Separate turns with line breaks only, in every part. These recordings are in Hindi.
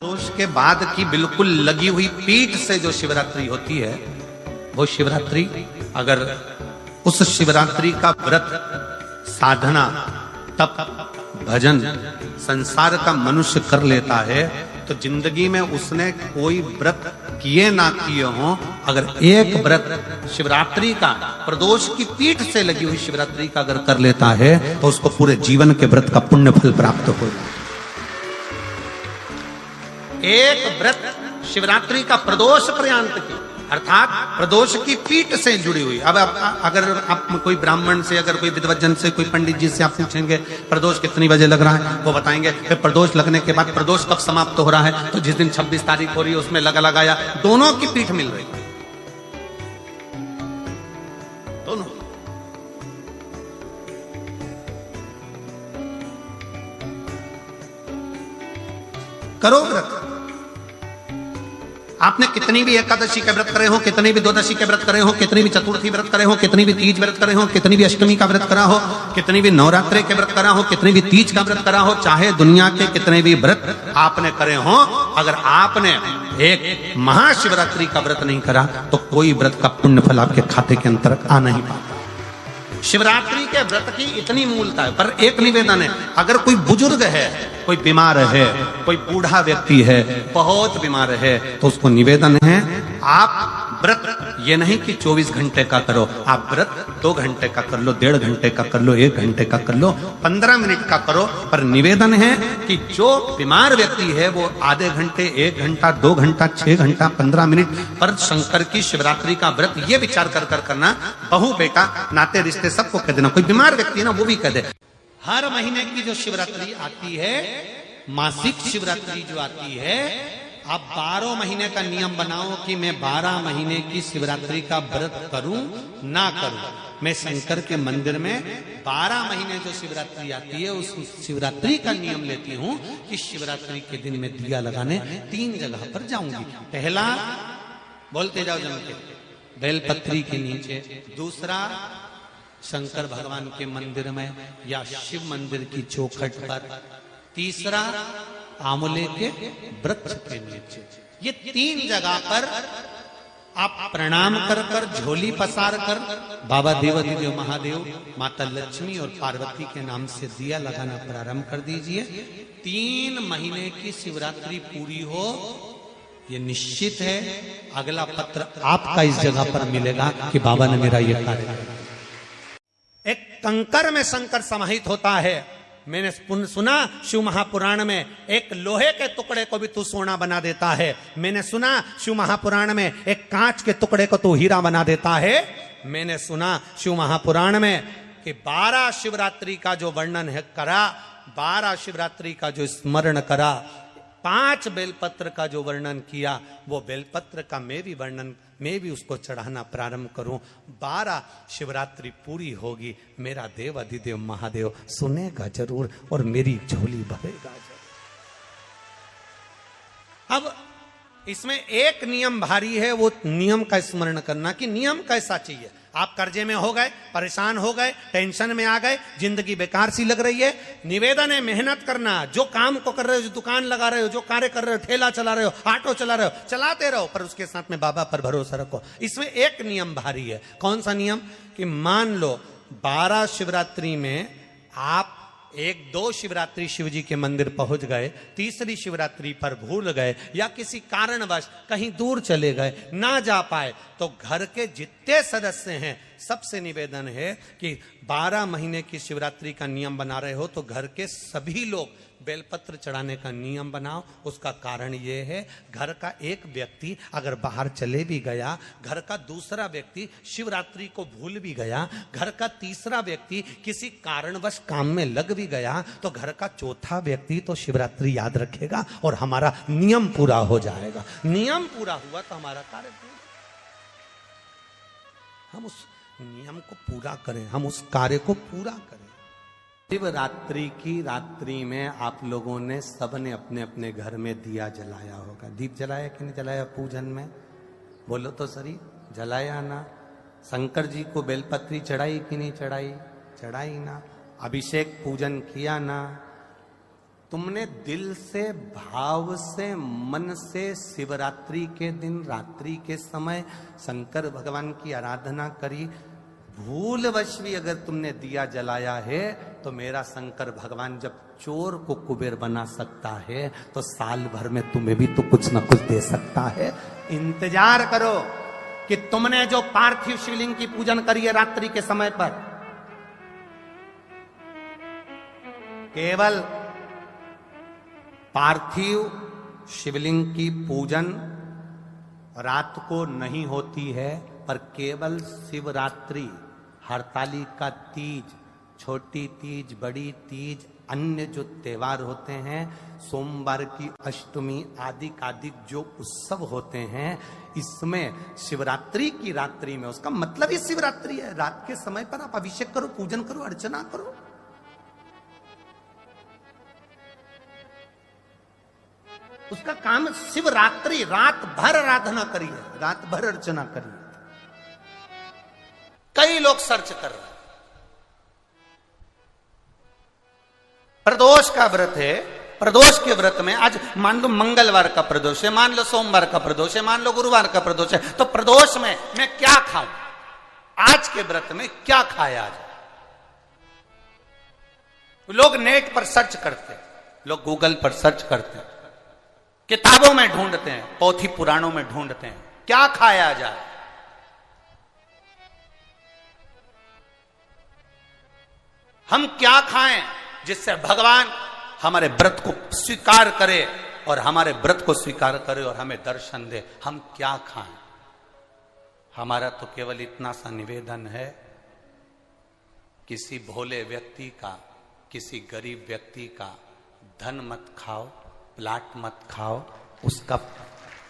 प्रदोष के बाद की बिल्कुल लगी हुई पीठ से जो शिवरात्रि होती है, वो शिवरात्रि अगर उस शिवरात्रि का व्रत, साधना, तप, भजन संसार का मनुष्य कर लेता है तो जिंदगी में उसने कोई व्रत किए ना किए हों, अगर एक व्रत शिवरात्रि का, प्रदोष की पीठ से लगी हुई शिवरात्रि का अगर कर लेता है तो उसको पूरे जीवन के व्रत का पुण्य फल प्राप्त हो। एक व्रत शिवरात्रि का प्रदोष पर्यंत की, अर्थात प्रदोष की पीठ से जुड़ी हुई। अब अगर आप कोई ब्राह्मण से, अगर कोई विद्वज्जन से, कोई पंडित जी से आप पूछेंगे प्रदोष कितनी बजे लग रहा है, वो बताएंगे फिर प्रदोष लगने के बाद प्रदोष कब समाप्त हो रहा है, तो जिस दिन 26 तारीख हो रही है उसमें लगाया, दोनों की पीठ मिल रही है, दोनों। करो व्रत। आपने कितनी भी एकादशी के व्रत करे हो, कितनी भी द्वादशी के व्रत करे हो, कितनी भी चतुर्थी व्रत करे हो, कितनी भी तीज व्रत करे हो, कितनी भी अष्टमी का व्रत करा हो, कितनी भी नवरात्रि के व्रत करा हो, कितनी भी तीज का व्रत करा हो, चाहे दुनिया के कितने भी व्रत आपने करे हो, अगर आपने एक महाशिवरात्रि का व्रत नहीं करा तो कोई व्रत का पुण्य फल आपके खाते के अंतर्गत आ नहीं पाता। शिवरात्रि के व्रत की इतनी मूलता है। पर एक निवेदन है, अगर कोई बुजुर्ग है, कोई बीमार है, कोई बूढ़ा व्यक्ति है, बहुत बीमार है, तो उसको निवेदन है आप व्रत ये नहीं कि 24 घंटे का करो, आप व्रत 2 घंटे का कर लो, 1.5 घंटे का कर लो, 1 घंटे का कर लो, 15 मिनट का करो। पर निवेदन है कि जो बीमार व्यक्ति है वो आधे घंटे, 1 घंटा, 2 घंटा, 6 घंटा, 15 मिनट पर शंकर की शिवरात्रि का व्रत ये विचार कर करना, बहू बेटा नाते रिश्ते सबको कह देना। कोई बीमार व्यक्ति है ना, वो भी कह दे। हर महीने की जो शिवरात्रि आती है, मासिक शिवरात्रि जो आती है, आप 12 महीने का नियम बनाओ कि मैं 12 महीने की शिवरात्रि का व्रत करूं ना करूं। मैं शंकर के मंदिर में 12 महीने जो शिवरात्रि आती है उस शिवरात्रि का नियम लेती हूं कि शिवरात्रि के दिन में दिया लगाने 3 जगह पर जाऊंगी। पहला, बोलते जाओ जम के, बेलपत्री के नीचे। दूसरा, शंकर भगवान के मंदिर में या शिव मंदिर की चौखट पर। तीसरा, आंवले के वृक्ष के नीचे। ये 3 जगह पर आप प्रणाम कर कर, झोली पसार कर बाबा देवाधिदेव महादेव, माता लक्ष्मी और पार्वती के नाम से दिया लगाना प्रारंभ कर दीजिए। 3 महीने की शिवरात्रि पूरी हो, ये निश्चित है अगला पत्र आपका इस जगह पर मिलेगा कि बाबा ने मेरा ये कार्य किया। एक कंकर में शंकर समाहित होता है। मैंने सुना शिव महापुराण में एक लोहे के टुकड़े को भी तू सोना बना देता है। मैंने सुना शिव महापुराण में एक कांच के टुकड़े को तू हीरा बना देता है। मैंने सुना शिव महापुराण में कि 12 शिवरात्रि का जो वर्णन है करा, 12 शिवरात्रि का जो स्मरण करा, 5 बेलपत्र का जो वर्णन किया, वो बेलपत्र का मैं भी उसको चढ़ाना प्रारंभ करूं। 12 शिवरात्रि पूरी होगी, मेरा देव अधिदेव महादेव सुनेगा जरूर और मेरी झोली भरेगा जरूर। अब इसमें एक नियम भारी है, वो नियम का स्मरण करना कि नियम कैसा चाहिए। आप कर्जे में हो गए, परेशान हो गए, टेंशन में आ गए, जिंदगी बेकार सी लग रही है, निवेदन है मेहनत करना। जो काम को कर रहे हो, जो दुकान लगा रहे हो, जो कार्य कर रहे हो, ठेला चला रहे हो, ऑटो चला रहे हो, चलाते रहो, पर उसके साथ में बाबा पर भरोसा रखो। इसमें एक नियम भारी है। कौन सा नियम? कि मान लो 12 शिवरात्रि में आप 1-2 शिवरात्रि शिव जी के मंदिर पहुंच गए, तीसरी शिवरात्रि पर भूल गए या किसी कारणवश कहीं दूर चले गए, ना जा पाए, तो घर के जितने सदस्य हैं सबसे निवेदन है कि 12 महीने की शिवरात्रि का नियम बना रहे हो तो घर के सभी लोग बेलपत्र चढ़ाने का नियम बनाओ। उसका कारण ये है, घर का एक व्यक्ति अगर बाहर चले भी गया, घर का दूसरा व्यक्ति शिवरात्रि को भूल भी गया, घर का तीसरा व्यक्ति किसी कारणवश काम में लग भी गया, तो घर का चौथा व्यक्ति तो शिवरात्रि याद रखेगा और हमारा नियम पूरा हो जाएगा। नियम पूरा हुआ तो हमारा कार्य पूरा। हम उस नियम को पूरा करें, हम उस कार्य को पूरा करें। शिवरात्रि की रात्रि में आप लोगों ने सबने अपने अपने घर में दिया जलाया होगा। दीप जलाया कि नहीं जलाया पूजन में? बोलो तो सही, जलाया ना? शंकर जी को बेलपत्री चढ़ाई कि नहीं चढ़ाई? चढ़ाई ना? अभिषेक पूजन किया ना? तुमने दिल से, भाव से, मन से शिवरात्रि के दिन, रात्रि के समय शंकर भगवान की आराधना करी, भूलवश भी अगर तुमने दिया जलाया है, तो मेरा शंकर भगवान जब चोर को कुबेर बना सकता है, तो साल भर में तुम्हें भी तो कुछ ना कुछ दे सकता है। इंतजार करो कि तुमने जो पार्थिव शिवलिंग की पूजन करी है रात्रि के समय पर, केवल पार्थिव शिवलिंग की पूजन रात को नहीं होती है, पर केवल शिवरात्रि, हरतालिका तीज, छोटी तीज, बड़ी तीज, अन्य जो त्योहार होते हैं, सोमवार की अष्टमी आदि आदि जो उत्सव होते हैं, इसमें शिवरात्रि की रात्रि में, उसका मतलब ही शिवरात्रि है, रात के समय पर आप अभिषेक करो, पूजन करो, अर्चना करो। उसका काम शिवरात्रि, रात भर आराधना करिए, रात भर अर्चना करिए। कई लोग सर्च कर रहे हैं। प्रदोष का व्रत है, प्रदोष के व्रत में आज मान लो मंगलवार का प्रदोष है, मान लो सोमवार का प्रदोष है, मान लो गुरुवार का प्रदोष है, तो प्रदोष में मैं क्या खाऊं, आज के व्रत में क्या खाया आज। लोग नेट पर सर्च करते हैं, लोग गूगल पर सर्च करते हैं, किताबों में ढूंढते हैं, पोथी पुराणों में ढूंढते हैं, क्या खाया जाए। हम क्या खाएं जिससे भगवान हमारे व्रत को स्वीकार करे और हमारे व्रत को स्वीकार करे और हमें दर्शन दे। हम क्या खाएं? हमारा तो केवल इतना सा निवेदन है, किसी भोले व्यक्ति का, किसी गरीब व्यक्ति का धन मत खाओ, प्लाट मत खाओ, उसका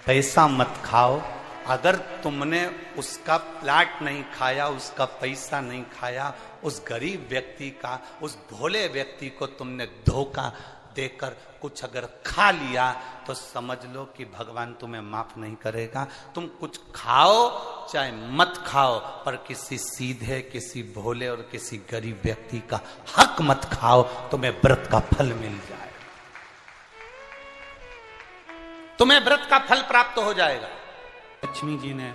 पैसा मत खाओ। अगर तुमने उसका प्लाट नहीं खाया, उसका पैसा नहीं खाया, उस गरीब व्यक्ति का, उस भोले व्यक्ति को तुमने धोखा देकर कुछ अगर खा लिया, तो समझ लो कि भगवान तुम्हें माफ नहीं करेगा। तुम कुछ खाओ चाहे मत खाओ, पर किसी सीधे, किसी भोले और किसी गरीब व्यक्ति का हक मत खाओ, तुम्हें व्रत का फल मिल जाए, तुम्हें व्रत का फल प्राप्त हो जाएगा। लक्ष्मी जी ने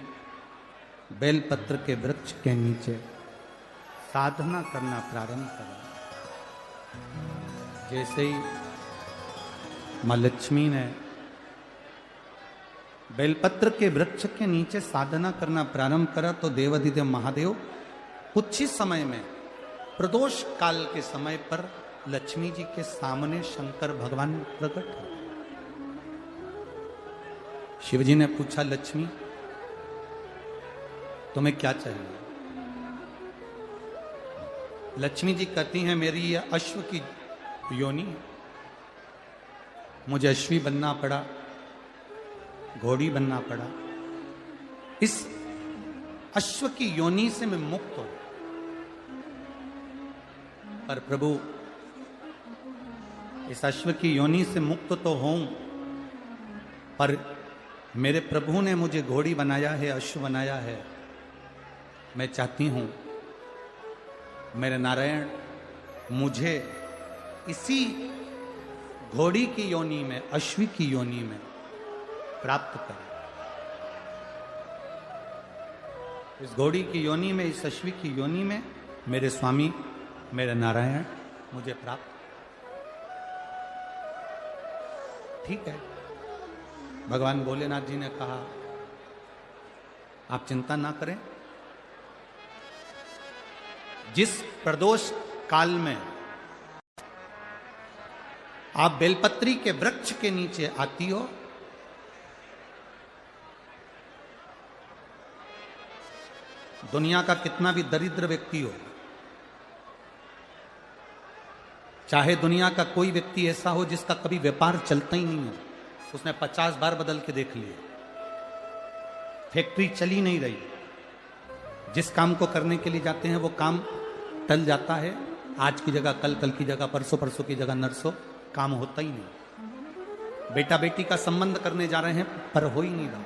बेलपत्र के वृक्ष के नीचे साधना करना प्रारंभ करा। जैसे ही मां लक्ष्मी ने बेलपत्र के वृक्ष के नीचे साधना करना प्रारंभ करा, तो देवाधिदेव महादेव कुछ ही समय में, प्रदोष काल के समय पर, लक्ष्मी जी के सामने शंकर भगवान प्रकट हुए। शिवजी ने पूछा, लक्ष्मी तुम्हें क्या चाहिए? लक्ष्मी जी कहती हैं, मेरी ये अश्व की योनि, मुझे अश्वी बनना पड़ा, घोड़ी बनना पड़ा, इस अश्व की योनि से मैं मुक्त हूं। पर प्रभु, इस अश्व की योनि से मुक्त तो हूं, पर मेरे प्रभु ने मुझे घोड़ी बनाया है, अश्व बनाया है। मैं चाहती हूं मेरे नारायण मुझे इसी घोड़ी की योनि में, अश्वी की योनि में प्राप्त करें। इस घोड़ी की योनि में, इस अश्वी की योनि में मेरे स्वामी, मेरे नारायण मुझे प्राप्त। ठीक है, भगवान भोलेनाथ जी ने कहा, आप चिंता ना करें, जिस प्रदोष काल में आप बेलपत्री के वृक्ष के नीचे आती हो, दुनिया का कितना भी दरिद्र व्यक्ति हो, चाहे दुनिया का कोई व्यक्ति ऐसा हो जिसका कभी व्यापार चलता ही नहीं हो, उसने 50 बार बदल के देख लिए, फैक्ट्री चली नहीं रही, जिस काम को करने के लिए जाते हैं वो काम टल जाता है, आज की जगह कल, कल की जगह परसों, परसों की जगह नरसों, काम होता ही नहीं। बेटा बेटी का संबंध करने जा रहे हैं, पर हो ही नहीं रहा।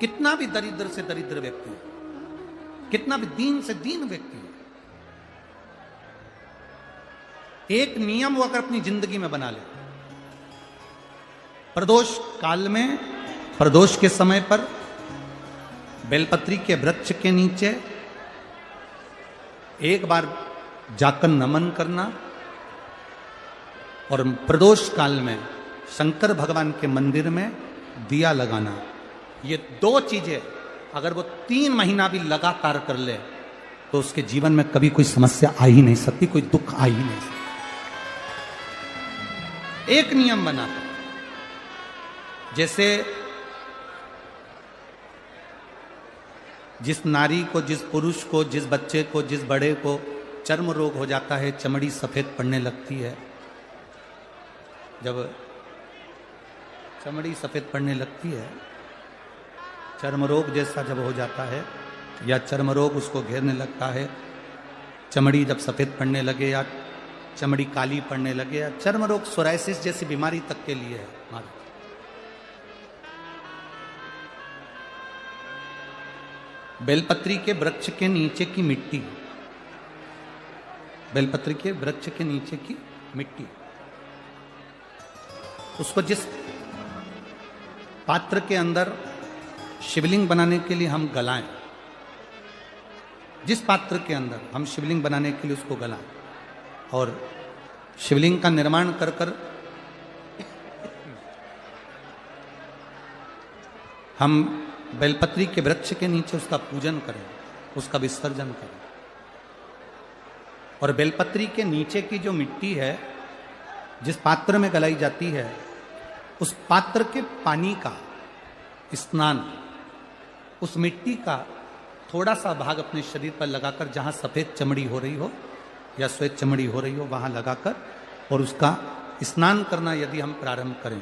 कितना भी दरिद्र से दरिद्र व्यक्ति, कितना भी दीन से दीन व्यक्ति हो, एक नियम वो अगर अपनी जिंदगी में बना ले, प्रदोष काल में, प्रदोष के समय पर बेलपत्री के वृक्ष के नीचे एक बार जाकर नमन करना और प्रदोष काल में शंकर भगवान के मंदिर में दिया लगाना। ये दो चीजें अगर वो 3 महीना भी लगातार कर ले तो उसके जीवन में कभी कोई समस्या आ ही नहीं सकती, कोई दुख आ ही नहीं सकता। एक नियम बना, जैसे जिस नारी को, जिस पुरुष को, जिस बच्चे को, जिस बड़े को चर्म रोग हो जाता है, चमड़ी सफेद पड़ने लगती है, जब चमड़ी सफेद पड़ने लगती है, चर्म रोग जैसा जब हो जाता है या चर्म रोग उसको घेरने लगता है, चमड़ी जब सफेद पड़ने लगे या चमड़ी काली पड़ने लगे या चर्म रोग सोराइसिस जैसी बीमारी तक के लिए है। बेलपत्री के वृक्ष के नीचे की मिट्टी, बेलपत्री के वृक्ष के नीचे की मिट्टी, उसको जिस पात्र के अंदर शिवलिंग बनाने के लिए हम गलाएं, जिस पात्र के अंदर हम शिवलिंग बनाने के लिए उसको गलाएं और शिवलिंग का निर्माण कर कर हम बेलपत्री के वृक्ष के नीचे उसका पूजन करें, उसका विसर्जन करें। और बेलपत्री के नीचे की जो मिट्टी है, जिस पात्र में गलाई जाती है, उस पात्र के पानी का स्नान, उस मिट्टी का थोड़ा सा भाग अपने शरीर पर लगाकर, जहां सफेद चमड़ी हो रही हो या श्वेत चमड़ी हो रही हो वहां लगाकर और उसका स्नान करना यदि हम प्रारंभ करें।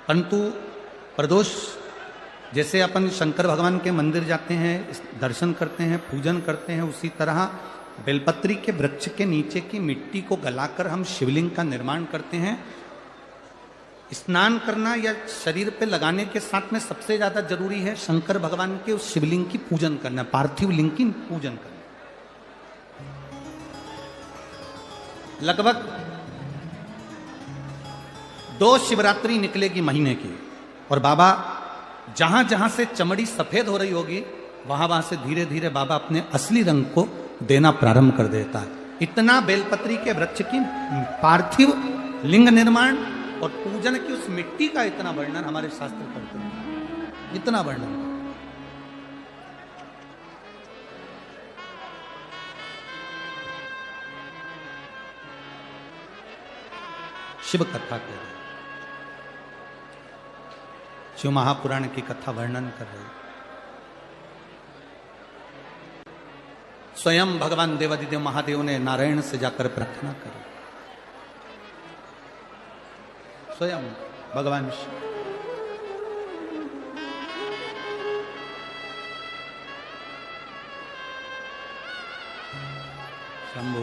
परंतु प्रदोष जैसे अपन शंकर भगवान के मंदिर जाते हैं, दर्शन करते हैं, पूजन करते हैं, उसी तरह बेलपत्री के वृक्ष के नीचे की मिट्टी को गलाकर हम शिवलिंग का निर्माण करते हैं। स्नान करना या शरीर पे लगाने के साथ में सबसे ज्यादा जरूरी है शंकर भगवान के उस शिवलिंग की पूजन करना, पार्थिव लिंग की पूजन करना। लगभग 2 शिवरात्रि निकलेगी महीने की और बाबा जहां जहां से चमड़ी सफेद हो रही होगी वहां वहां से धीरे धीरे बाबा अपने असली रंग को देना प्रारंभ कर देता है। इतना बेलपत्री के वृक्ष की पार्थिव लिंग निर्माण और पूजन की उस मिट्टी का इतना वर्णन हमारे शास्त्र करते हैं, इतना वर्णन। शिव कथा कह रहे, शिव महापुराण की कथा वर्णन कर रहे। स्वयं भगवान देवादिदेव महादेव ने नारायण से जाकर प्रार्थना करी, स्वयं भगवान शंभु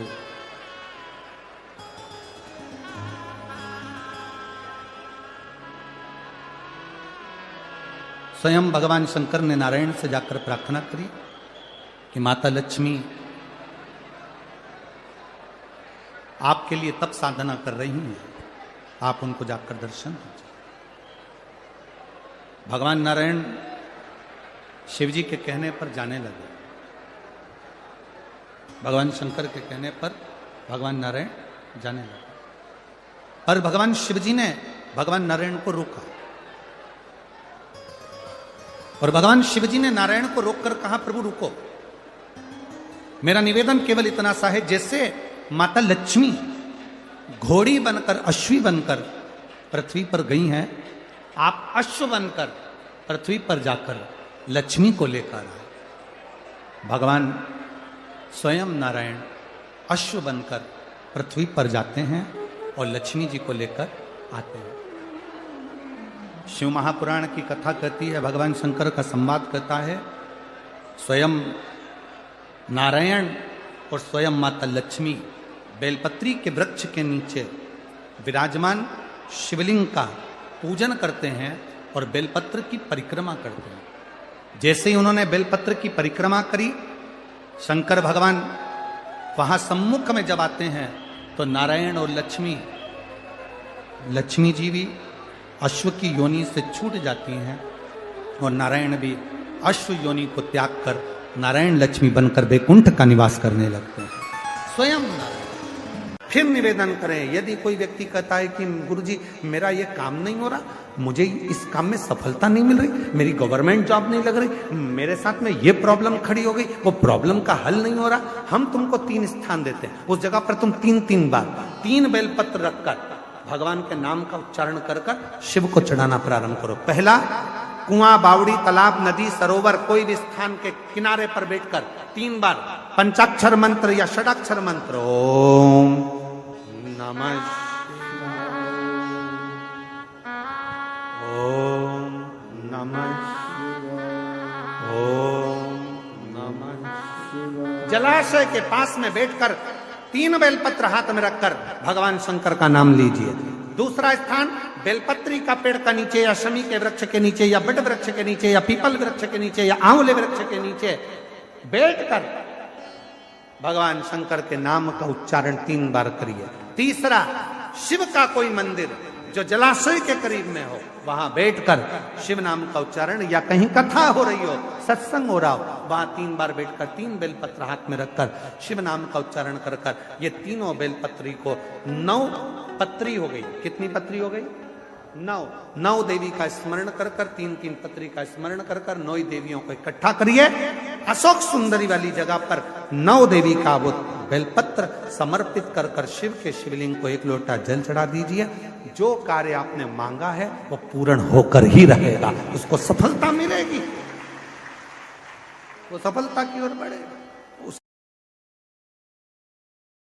स्वयं भगवान शंकर ने नारायण से जाकर प्रार्थना करी कि माता लक्ष्मी आपके लिए तप साधना कर रही हैं, आप उनको जाकर दर्शन दीजिए। भगवान नारायण शिव जी के कहने पर जाने लगे, भगवान शंकर के कहने पर भगवान नारायण जाने लगे। पर भगवान शिव जी ने भगवान नारायण को रोका और भगवान शिव जी ने नारायण को रोककर कहा, प्रभु रुको, मेरा निवेदन केवल इतना सा है, जैसे माता लक्ष्मी घोड़ी बनकर, अश्वी बनकर पृथ्वी पर गई हैं, आप अश्व बनकर पृथ्वी पर जाकर लक्ष्मी को लेकर आए। भगवान स्वयं नारायण अश्व बनकर पृथ्वी पर जाते हैं और लक्ष्मी जी को लेकर आते हैं। शिव महापुराण की कथा कहती है, भगवान शंकर का संवाद कहता है, स्वयं नारायण और स्वयं माता लक्ष्मी बेलपत्री के वृक्ष के नीचे विराजमान शिवलिंग का पूजन करते हैं और बेलपत्र की परिक्रमा करते हैं। जैसे ही उन्होंने बेलपत्र की परिक्रमा करी, शंकर भगवान वहां सम्मुख में जब आते हैं तो नारायण और लक्ष्मी जी भी अश्व की योनि से छूट जाती हैं और नारायण भी अश्व योनि को त्याग कर नारायण लक्ष्मी बनकर वैकुंठ का निवास करने लगते हैं स्वयं नारायण। फिर निवेदन करें, यदि कोई व्यक्ति कहता है कि गुरुजी मेरा ये काम नहीं हो रहा, मुझे इस काम में सफलता नहीं मिल रही, मेरी गवर्नमेंट जॉब नहीं लग रही, मेरे साथ में ये प्रॉब्लम खड़ी हो गई, वो प्रॉब्लम का हल नहीं हो रहा, हम तुमको 3 स्थान देते हैं, उस जगह पर तुम 3 बार 3 बेलपत्र रखकर भगवान के नाम का उच्चारण कर कर शिव को चढ़ाना प्रारंभ करो। पहला, कुआं, बावड़ी, तालाब, नदी, सरोवर, कोई भी स्थान के किनारे पर बैठकर 3 बार पंचाक्षर मंत्र या षडाक्षर मंत्र ओम नमः शिवाय, ओम नमः शिवाय, ओम नमः शिवाय। जलाशय के पास में बैठकर 3 बेलपत्र हाथ में रखकर भगवान शंकर का नाम लीजिए। दूसरा स्थान, बेलपत्री का पेड़ का नीचे या शमी के वृक्ष के नीचे या बट वृक्ष के नीचे या पीपल वृक्ष के नीचे या आंवले वृक्ष के नीचे बैठकर भगवान शंकर के नाम का उच्चारण 3 बार करिए। तीसरा, शिव का कोई मंदिर जो जलाशय के करीब में हो, वहां बैठकर शिव नाम का उच्चारण, या कहीं कथा हो रही हो, सत्संग हो रहा हो, वहां 3 बार बैठकर 3 बेलपत्र हाथ में रखकर शिव नाम का उच्चारण कर कर ये तीनों बेलपत्री को 9 पत्री हो गई। कितनी पत्री हो गई? 9 देवी का स्मरण कर कर 3 पत्री का स्मरण कर कर 9 देवियों को इकट्ठा करिए। अशोक सुंदरी वाली जगह पर 9 देवी का वो बेलपत्र समर्पित कर कर शिव के शिवलिंग को 1 लोटा जल चढ़ा दीजिए। जो कार्य आपने मांगा है वो पूर्ण होकर ही रहेगा, उसको सफलता मिलेगी, वो सफलता की ओर बढ़ेगा।